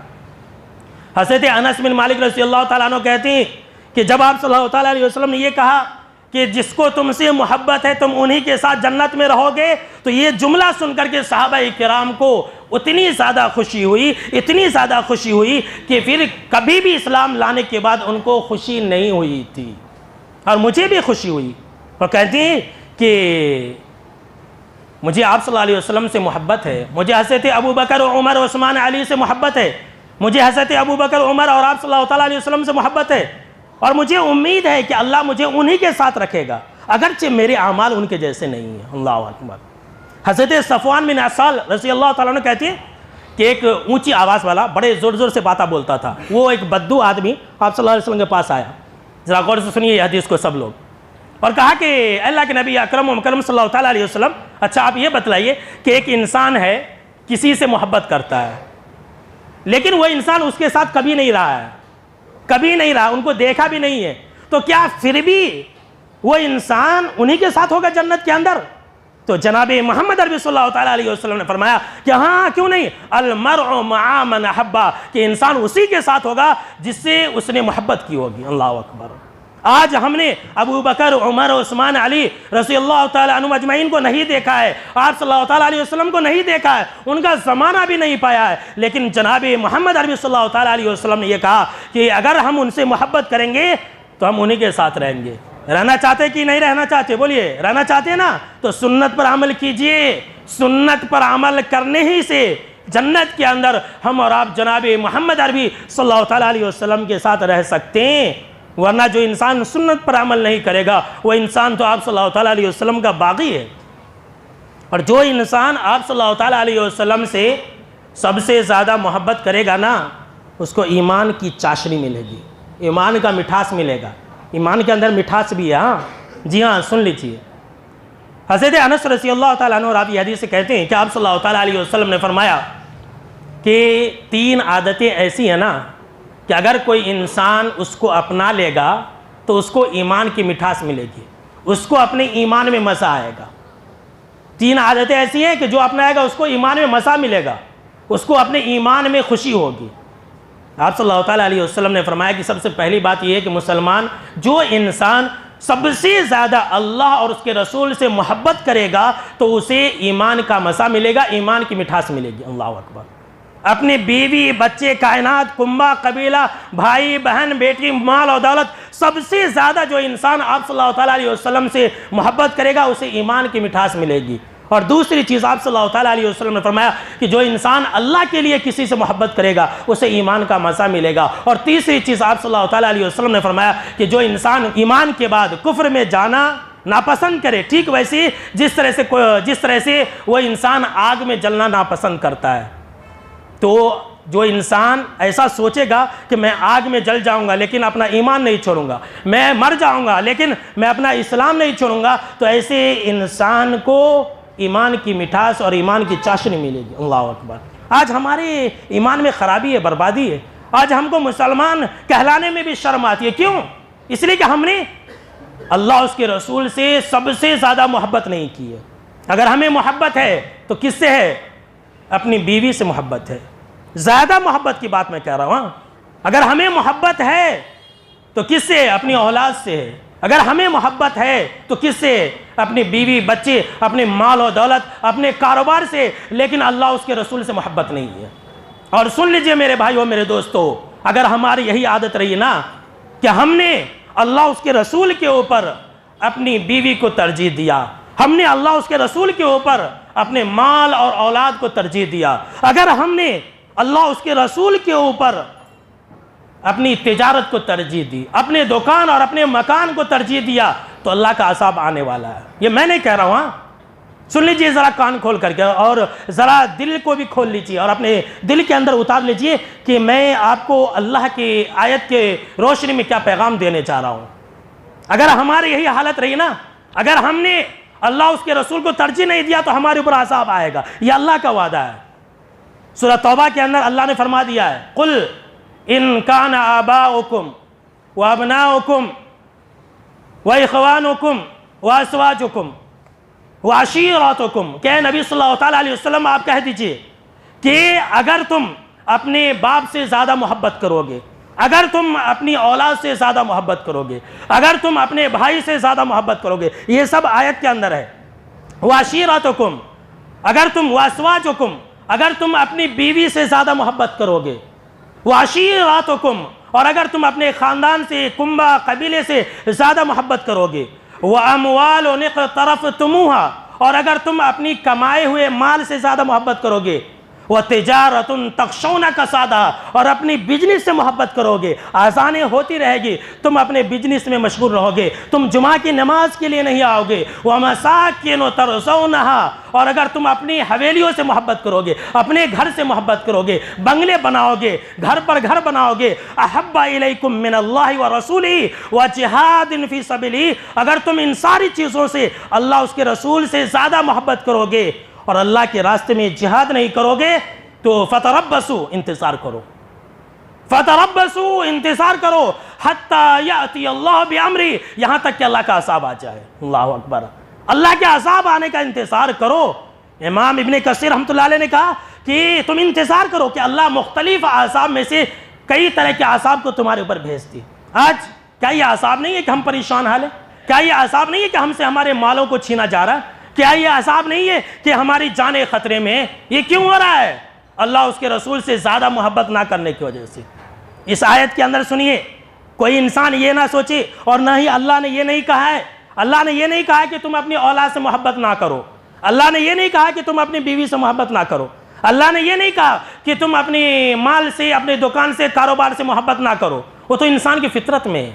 حضرت انس بن مالک رضی اللہ تعالیٰ عنہ کہتے ہیں کہ جب آپ صلی اللہ تعالیٰ علیہ وسلم نے یہ کہا کہ جس کو تم سے محبت ہے تم انہی کے ساتھ جنت میں رہو گے, تو یہ جملہ سن کر کے صحابہ کرام کو اتنی زیادہ خوشی ہوئی کہ پھر کبھی بھی اسلام لانے کے بعد ان کو خوشی نہیں ہوئی تھی, اور مجھے بھی خوشی ہوئی. اور کہتے ہیں کہ مجھے آپ صلی اللہ علیہ وسلم سے محبت ہے, مجھے حضرت ابو بکر عمر عثمان علی سے محبت ہے, مجھے حضرت ابو بکر عمر اور آپ صلی اللہ تعالیٰ علیہ وسلم سے محبت ہے, اور مجھے امید ہے کہ اللہ مجھے انہی کے ساتھ رکھے گا اگرچہ میرے اعمال ان کے جیسے نہیں ہیں. اللہ اکبر. حضرت صفوان بن عسال رضی اللہ تعالیٰ عنہ کہتے ہیں کہ ایک اونچی آواز والا بڑے زور زور سے باتیں بولتا تھا, وہ ایک بدو آدمی آپ صلی اللہ علیہ وسلم کے پاس آیا. ذرا غور سے سنیے یہ حدیث کو سب لوگ, اور کہا کہ اللہ کے نبی اکرم و مکرم صلی اللہ تعالیٰ علیہ وسلم, اچھا آپ یہ بتلائیے کہ ایک انسان ہے کسی سے محبت کرتا ہے لیکن وہ انسان اس کے ساتھ کبھی نہیں رہا, ان کو دیکھا بھی نہیں ہے, تو کیا پھر بھی وہ انسان انہی کے ساتھ ہوگا جنت کے اندر؟ تو جناب محمد عربی صلی اللہ تعالیٰ علیہ وسلم نے فرمایا کہ ہاں کیوں نہیں, المرء مع من احبہ, کہ انسان اسی کے ساتھ ہوگا جس سے اس نے محبت کی ہوگی. اللہ اکبر. آج ہم نے ابو بکر عمر عثمان علی رضی اللہ تعالیٰ عنہ اجمعین کو نہیں دیکھا ہے, آپ صلی اللہ تعالیٰ علیہ وسلم کو نہیں دیکھا ہے, ان کا زمانہ بھی نہیں پایا ہے, لیکن جناب محمد عربی صلی اللہ تعالیٰ علیہ وسلم نے یہ کہا کہ اگر ہم ان سے محبت کریں گے تو ہم انہی کے ساتھ رہیں گے. رہنا چاہتے کہ نہیں رہنا چاہتے؟ بولیے, رہنا چاہتے نا تو سنت پر عمل کیجئے. سنت پر عمل کرنے ہی سے جنت کے اندر ہم اور آپ جناب محمد عربی صلی اللہ تعالیٰ علیہ وسلم کے ساتھ رہ سکتے ہیں. ورنہ جو انسان سنت پر عمل نہیں کرے گا وہ انسان تو آپ صلی اللہ تعالیٰ علیہ وسلم کا باغی ہے. اور جو انسان آپ صلی اللہ تعالیٰ علیہ وسلم سے سب سے زیادہ محبت کرے گا نا, اس کو ایمان کی چاشنی ملے گی, ایمان کا مٹھاس ملے گا. ایمان کے اندر مٹھاس بھی ہے. ہاں جی ہاں سن لیجیے. حضرت انس رضی اللہ تعالیٰ عنہ راوی حدیث سے کہتے ہیں کہ آپ صلی اللہ تعالیٰ علیہ وسلم نے فرمایا کہ 3 عادتیں ایسی ہیں نا کہ اگر کوئی انسان اس کو اپنا لے گا تو اس کو ایمان کی مٹھاس ملے گی, اس کو اپنے ایمان میں مزہ آئے گا. 3 عادتیں ایسی ہیں کہ جو اپنائے گا اس کو ایمان میں مزہ ملے گا, اس کو اپنے ایمان میں خوشی ہوگی. آپ صلی اللہ تعالیٰ علیہ وسلم نے فرمایا کہ سب سے پہلی بات یہ ہے کہ مسلمان، جو انسان سب سے زیادہ اللہ اور اس کے رسول سے محبت کرے گا تو اسے ایمان کا مزہ ملے گا، ایمان کی مٹھاس ملے گی۔ اللہ اکبر۔ اپنی بیوی، بچے، کائنات، کنبہ، قبیلہ، بھائی، بہن، بیٹی، مال اور دولت، سب سے زیادہ جو انسان آپ صلی اللہ تعالیٰ علیہ وسلم سے محبت کرے گا اسے ایمان کی مٹھاس ملے گی۔ اور دوسری چیز آپ صلی اللہ تعالیٰ علیہ وسلم نے فرمایا کہ جو انسان اللہ کے لیے کسی سے محبت کرے گا اسے ایمان کا مزہ ملے گا۔ اور تیسری چیز آپ صلی اللہ تعالیٰ علیہ وسلم نے فرمایا کہ جو انسان ایمان کے بعد کفر میں جانا ناپسند کرے، ٹھیک ویسے جس طرح سے وہ انسان آگ میں جلنا ناپسند کرتا ہے، تو جو انسان ایسا سوچے گا کہ میں آگ میں جل جاؤں گا لیکن اپنا ایمان نہیں چھوڑوں گا، میں مر جاؤں گا لیکن میں اپنا اسلام نہیں چھوڑوں گا، تو ایسے انسان کو ایمان کی مٹھاس اور ایمان کی چاشنی ملے گی۔ اللہ اکبر۔ آج ہمارے ایمان میں خرابی ہے، بربادی ہے۔ آج ہم کو مسلمان کہلانے میں بھی شرم آتی ہے۔ کیوں؟ اس لیے کہ ہم نے اللہ اس کے رسول سے سب سے زیادہ محبت نہیں کی ہے۔ اگر ہمیں محبت ہے تو کس سے ہے؟ اپنی بیوی سے محبت ہے۔ زیادہ محبت کی بات میں کہہ رہا ہوں۔ اگر ہمیں محبت ہے تو کس سے؟ اپنی اولاد سے ہے۔ اگر ہمیں محبت ہے تو کس سے؟ اپنی بیوی، بچے، اپنے مال و دولت، اپنے کاروبار سے، لیکن اللہ اس کے رسول سے محبت نہیں ہے۔ اور سن لیجئے میرے بھائیو، میرے دوستو، اگر ہماری یہی عادت رہی نا کہ ہم نے اللہ اس کے رسول کے اوپر اپنی بیوی کو ترجیح دیا، ہم نے اللہ اس کے رسول کے اوپر اپنے مال اور اولاد کو ترجیح دیا، اگر ہم نے اللہ اس کے رسول کے اوپر اپنی تجارت کو ترجیح دی، اپنے دکان اور اپنے مکان کو ترجیح دیا، تو اللہ کا عذاب آنے والا ہے۔ یہ میں نہیں کہہ رہا ہوں، سن لیجئے ذرا کان کھول کر کے، اور ذرا دل کو بھی کھول لیجئے اور اپنے دل کے اندر اتار لیجئے کہ میں آپ کو اللہ کی آیت کے روشنی میں کیا پیغام دینے چاہ رہا ہوں۔ اگر ہماری یہی حالت رہی نا، اگر ہم نے اللہ اس کے رسول کو ترجیح نہیں دیا تو ہمارے اوپر عذاب آئے گا، یہ اللہ کا وعدہ ہے۔ سورہ توبہ کے اندر اللہ نے فرما دیا ہے، قل ان کان آباؤکم وابناؤکم واخوانکم وازواجکم وعشیراتکم، کہ نبی صلی اللہ تعالیٰ علیہ وسلم آپ کہہ دیجئے کہ اگر تم اپنے باپ سے زیادہ محبت کرو گے، اگر تم اپنی اولاد سے زیادہ محبت کرو گے، اگر تم اپنے بھائی سے زیادہ محبت کرو گے، یہ سب آیت کے اندر ہے، وعشیراتکم، اگر تم وازواجکم، اگر تم اپنی بیوی سے زیادہ محبت کرو گے، وعشیراتکم، اور اگر تم اپنے خاندان سے، کنبہ، قبیلے سے زیادہ محبت کرو گے، وَأَمْوَالٌ اقْتَرَفْتُمُوهَا، اور اگر تم اپنی کمائے ہوئے مال سے زیادہ محبت کرو گے، وَتِجَارَةٌ تَخْشَوْنَ كَسَادَهَا، اور اپنی بزنس سے محبت کرو گے، آزانیں ہوتی رہے گی، تم اپنے بزنس میں مشغول رہو گے، تم جمعہ کی نماز کے لیے نہیں آؤ گے، وَمَسَاكِنُ تَرْضَوْنَهَا، اور اگر تم اپنی حویلیوں سے محبت کرو گے، اپنے گھر سے محبت کرو گے، بنگلے بناؤ گے، گھر پر گھر بناؤ گے، احب الیکم من اللہ ورسولہ وجہاد فی سبیلہ، اگر تم ان ساری چیزوں سے اللہ اس کے رسول سے زیادہ محبت کرو گے اور اللہ کے راستے میں جہاد نہیں کرو گے تو فتربصوا، انتظار کرو، فتربصوا، انتظار کرو، حتی یأتی اللہ بامرہ، یہاں تک کہ اللہ کا عذاب آ جائے۔ اللہ اکبر۔ اللہ کے عذاب آنے کا انتظار کرو۔ امام ابن کثیر رحمۃ اللہ علیہ نے کہا کہ تم انتظار کرو کہ اللہ مختلف عذاب میں سے کئی طرح کے عذاب کو تمہارے اوپر بھیج دی۔ آج کیا یہ عذاب نہیں ہے کہ ہم پریشان حال ہیں؟ کیا یہ عذاب نہیں ہے کہ ہم سے ہمارے مالوں کو چھینا جا رہا ہے؟ کیا یہ عذاب نہیں ہے کہ ہماری جانیں خطرے میں ہیں؟ یہ کیوں ہو رہا ہے؟ اللہ اس کے رسول سے زیادہ محبت نہ کرنے کی وجہ سے۔ اس آیت کے اندر سنیے، کوئی انسان یہ نہ سوچے، اور نہ ہی اللہ نے یہ نہیں کہا ہے، اللہ نے یہ نہیں کہا کہ تم اپنی اولاد سے محبت نہ کرو، اللہ نے یہ نہیں کہا کہ تم اپنی بیوی سے محبت نہ کرو، اللہ نے یہ نہیں کہا کہ تم اپنی مال سے، اپنے دکان سے، کاروبار سے محبت نہ کرو۔ وہ تو انسان کی فطرت میں ہے،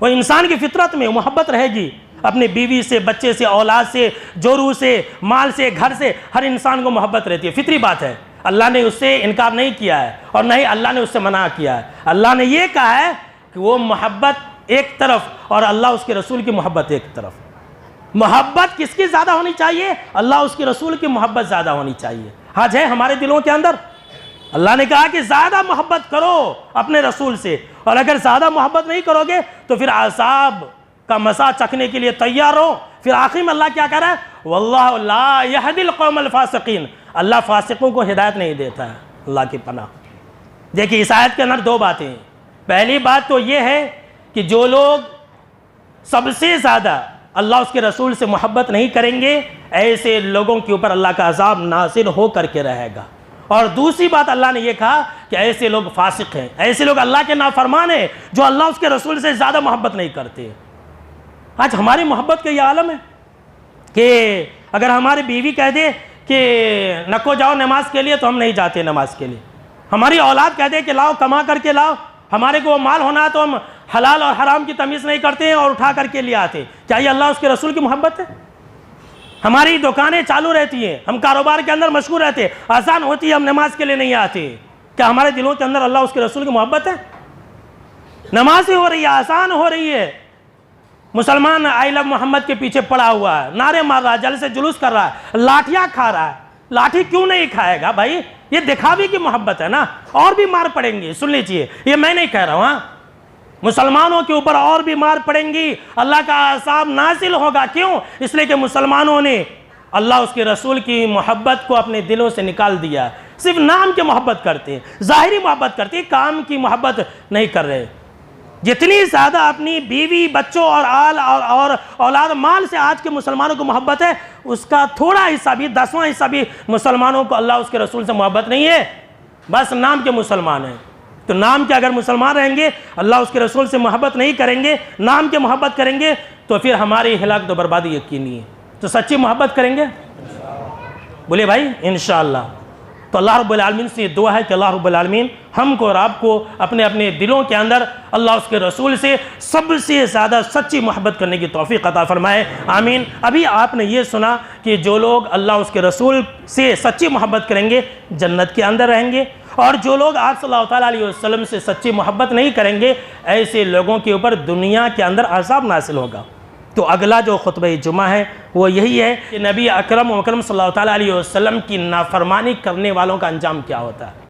وہ انسان کی فطرت میں محبت رہے گی، اپنے بیوی سے، بچے سے، اولاد سے، جورو سے، مال سے، گھر سے، ہر انسان کو محبت رہتی ہے، فطری بات ہے۔ اللہ نے اس سے انکار نہیں کیا ہے اور نہ ہی اللہ نے اس سے منع کیا ہے۔ اللہ نے یہ کہا ہے کہ وہ محبت ایک طرف اور اللہ اس کے رسول کی محبت ایک طرف۔ محبت کس کی زیادہ ہونی چاہیے؟ اللہ اس کے رسول کی محبت زیادہ ہونی چاہیے۔ آج ہے ہمارے دلوں کے اندر، اللہ نے کہا کہ زیادہ محبت کرو اپنے رسول سے، اور اگر زیادہ محبت نہیں کرو گے تو پھر عذاب کا مزہ چکھنے کے لیے تیار ہو۔ پھر آخر میں اللہ کیا کہہ رہا ہے؟ واللہ لا یہدی القوم الفاسقین، اللہ فاسقوں کو ہدایت نہیں دیتا ہے۔ اللہ کی پناہ۔ دیکھیے اس آیت کے اندر دو باتیں ہیں. پہلی بات تو یہ ہے کہ جو لوگ سب سے زیادہ اللہ اس کے رسول سے محبت نہیں کریں گے ایسے لوگوں کے اوپر اللہ کا عذاب نازل ہو کر کے رہے گا. اور دوسری بات اللہ نے یہ کہا کہ ایسے لوگ فاسق ہیں، ایسے لوگ اللہ کے نافرمان ہیں جو اللہ اس کے رسول سے زیادہ محبت نہیں کرتے. آج ہماری محبت کا یہ عالم ہے کہ اگر ہماری بیوی کہہ دے کہ نکو جاؤ نماز کے لیے تو ہم نہیں جاتے نماز کے لیے. ہماری اولاد کہہ دے کہ لاؤ کما کر کے لاؤ، ہمارے کو مال ہونا تو ہم حلال اور حرام کی تمیز نہیں کرتے ہیں اور اٹھا کر کے لے آتے. کیا یہ اللہ اس کے رسول کی محبت ہے؟ ہماری دکانیں چالو رہتی ہیں، ہم کاروبار کے اندر مشغول رہتے، آسان ہوتی ہے ہم نماز کے لیے نہیں آتے. کیا ہمارے دلوں کے اندر اللہ اس کے رسول کی محبت ہے؟ نماز ہی ہو رہی ہے، آسان ہو رہی ہے، مسلمان آئی لو محمد کے پیچھے پڑا ہوا ہے، نعرے مار رہا ہے، جلسے جلوس کر رہا ہے، لاٹھیاں کھا رہا ہے. لاٹھی کیوں نہیں کھائے گا بھائی؟ یہ دکھاوی کی محبت ہے نا. اور بھی مار پڑیں گی، سن لیجئے، یہ میں نہیں کہہ رہا ہوں. مسلمانوں کے اوپر اور بھی مار پڑیں گی، اللہ کا عذاب نازل ہوگا. کیوں؟ اس لیے کہ مسلمانوں نے اللہ اس کے رسول کی محبت کو اپنے دلوں سے نکال دیا. صرف نام کی محبت کرتے ہیں، ظاہری محبت کرتے ہیں، کام کی محبت نہیں کر رہے. جتنی زیادہ اپنی بیوی بچوں اور آل اور اولاد مال سے آج کے مسلمانوں کو محبت ہے، اس کا تھوڑا حصہ بھی، 10واں حصہ بھی مسلمانوں کو اللہ اس کے رسول سے محبت نہیں ہے. بس نام کے مسلمان ہیں. تو نام کے اگر مسلمان رہیں گے، اللہ اس کے رسول سے محبت نہیں کریں گے، نام کے محبت کریں گے، تو پھر ہماری ہلاک تو بربادی یقینی ہے. تو سچی محبت کریں گے؟ بولے بھائی انشاءاللہ. تو اللہ رب العالمین سے یہ دعا ہے کہ اللہ رب العالمین ہم کو اور آپ کو اپنے اپنے دلوں کے اندر اللہ اس کے رسول سے سب سے زیادہ سچی محبت کرنے کی توفیق عطا فرمائے. آمین. ابھی آپ نے یہ سنا کہ جو لوگ اللہ اس کے رسول سے سچی محبت کریں گے جنت کے اندر رہیں گے، اور جو لوگ آپ صلی اللہ تعالیٰ علیہ وسلم سے سچی محبت نہیں کریں گے ایسے لوگوں کے اوپر دنیا کے اندر عذاب نازل ہوگا. تو اگلا جو خطبہ جمعہ ہے وہ یہی ہے کہ نبی اکرم صلی اللہ تعالیٰ علیہ وسلم کی نافرمانی کرنے والوں کا انجام کیا ہوتا ہے.